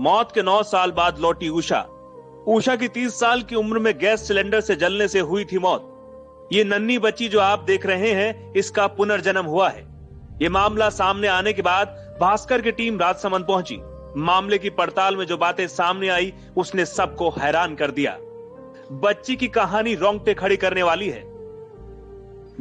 मौत के 9 साल बाद लौटी उषा। उषा की 30 साल की उम्र में गैस सिलेंडर से जलने से हुई थी मौत। ये नन्ही बच्ची जो आप देख रहे हैं, इसका पुनर्जन्म हुआ है। ये मामला सामने आने के बाद भास्कर की टीम राजसमंद पहुंची। मामले की पड़ताल में जो बातें सामने आई, उसने सबको हैरान कर दिया। बच्ची की कहानी रोंगटे खड़ी करने वाली है।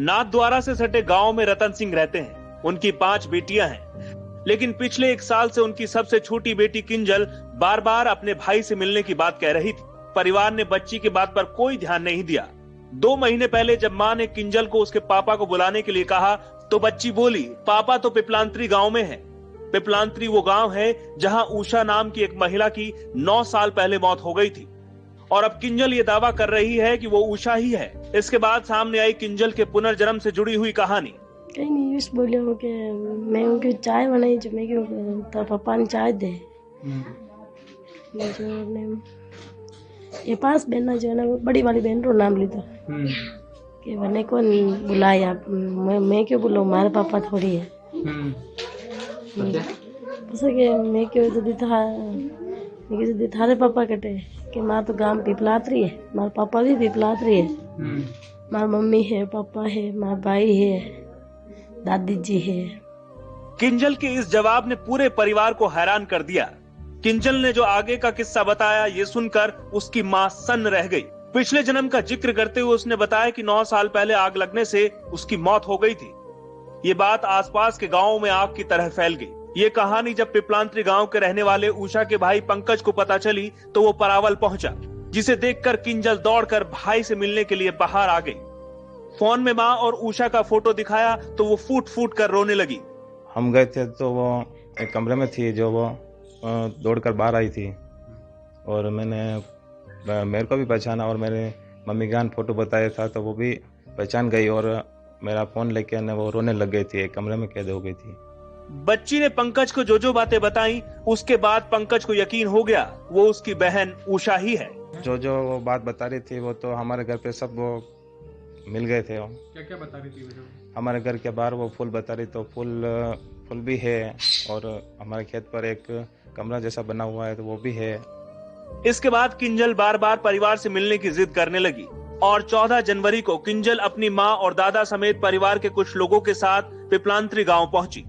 नाथद्वारा से सटे गांव में रतन सिंह रहते हैं। उनकी 5 बेटियां हैं, लेकिन पिछले 1 साल से उनकी सबसे छोटी बेटी किंजल बार बार अपने भाई से मिलने की बात कह रही थी। परिवार ने बच्ची की बात पर कोई ध्यान नहीं दिया। 2 महीने पहले जब मां ने किंजल को उसके पापा को बुलाने के लिए कहा, तो बच्ची बोली, पापा तो पिपलांत्री गांव में है। पिपलांत्री वो गांव है जहां उषा नाम की एक महिला की 9 साल पहले मौत हो गई थी। और अब किंजल ये दावा कर रही है कि वो उषा ही है। इसके बाद सामने आई किंजल के पुनर्जन्म से जुड़ी हुई कहानी। कहीं नहीं यूस बोले हो कि मैं उनकी चाय बनाई जो मैं क्यों तो पापा ने चाय दे जो ने ये 5 बहना जो है ना, बड़ी वाली बहन रो नाम ली तो कि मैंने कौन बुलाया, मैं क्यों बुलाऊं, हमारे पापा थोड़ी है। बस कि मैं क्यों तो थारे पापा कटे कि माँ तो गांव पिपलात्री है, हमारे पापा भी पिपलात्री है। हमारी मम्मी है, पापा है, हमारा भाई है, दादी जी है। किंजल के इस जवाब ने पूरे परिवार को हैरान कर दिया। किंजल ने जो आगे का किस्सा बताया, ये सुनकर उसकी मां सन्न रह गई। पिछले जन्म का जिक्र करते हुए उसने बताया कि 9 साल पहले आग लगने से उसकी मौत हो गई थी। ये बात आसपास के गांवों में आग की तरह फैल गई। ये कहानी जब पिपलांत्री गांव के रहने वाले उषा के भाई पंकज को पता चली, तो वो परावल पहुंचा, जिसे देखकर किंजल दौड़कर भाई से मिलने के लिए बाहर आ गई। फोन में मां और उषा का फोटो दिखाया तो वो फूट फूट कर रोने लगी। हम गए थे तो वो एक कमरे में थी, जो वो दौड़कर बाहर आई थी और मेरे को भी पहचाना और मेरे मम्मी का फोटो बताया था तो वो भी पहचान गई और मेरा फोन लेके वो रोने लग गई थी, एक कमरे में कैद हो गई थी। बच्ची ने पंकज को जो बातें बताई, उसके बाद पंकज को यकीन हो गया वो उसकी बहन उषा ही है। जो वो बात बता रही थी वो तो हमारे घर पे सब वो मिल गए थे। क्या क्या बता रही थी वो? हमारे घर के बाहर वो फूल बता रही, तो फूल भी है और हमारे खेत पर एक कमरा जैसा बना हुआ है तो वो भी है। इसके बाद किंजल बार बार परिवार से मिलने की जिद करने लगी और 14 जनवरी को किंजल अपनी मां और दादा समेत परिवार के कुछ लोगों के साथ पिपलांत्री गांव पहुंची।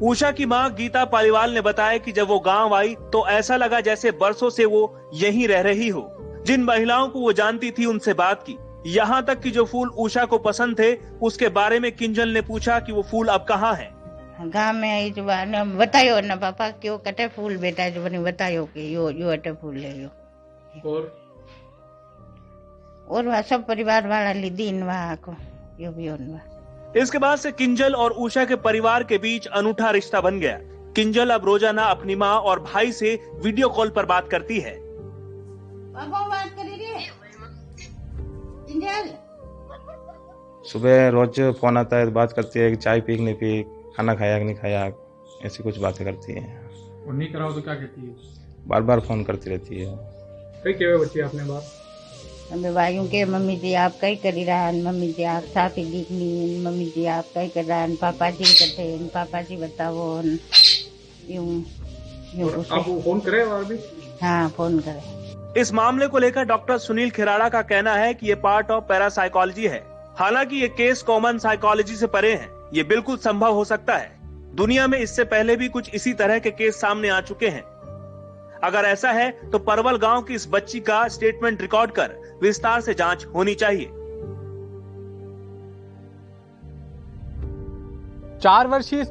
उषा की मां गीता पालीवाल ने बताया कि जब वो गांव आई तो ऐसा लगा जैसे बरसों से वो यहीं रह रही हो। जिन महिलाओं को वो जानती थी उनसे बात की, यहाँ तक कि जो फूल उषा को पसंद थे उसके बारे में किंजल ने पूछा कि वो फूल अब कहाँ है। गांव में आई जो बतायो ना पापा क्यों कटे फूल बेटा जो बने बतायो कि यो अटे फूल ले यो और वहाँ सब परिवार वाला ली दीन वहाँ को यो भी उनवा। इसके बाद से किंजल और उषा के परिवार के बीच अनूठा रिश्ता बन गया। किंजल अब रोजाना अपनी माँ और भाई से वीडियो कॉल पर बात करती है। पापा बात करी रे किंजल। सुबह रोज फोन आता है, बात करती है कि चाय पी कि नहीं पी, खाना खाया कि नहीं खाया, ऐसी कुछ बातें करती है। और नहीं कराओ तो क्या कहती है? बार बार फोन करती रहती है। कई केवे बच्ची आपने बात हमें भाइयों के मम्मी जी आप कई करी रहा, मम्मी जी आप साथ ही दिखनी, मम्मी जी आप कई कर रहा, पापा जी करते, पापा जी बताओ यूं आप फोन करे और भी? हाँ फोन करे। इस मामले को लेकर डॉक्टर सुनील खिराड़ा का कहना है कि ये पार्ट ऑफ पैरासाइकोलॉजी है। हालांकि ये केस कॉमन साइकोलॉजी से परे है। ये बिल्कुल संभव हो सकता है। दुनिया में इससे पहले भी कुछ इसी तरह के केस सामने आ चुके हैं। अगर ऐसा है तो परवल गांव की इस बच्ची का स्टेटमेंट रिकॉर्ड कर विस्तार से जांच होनी चाहिए। 4 वर्षीय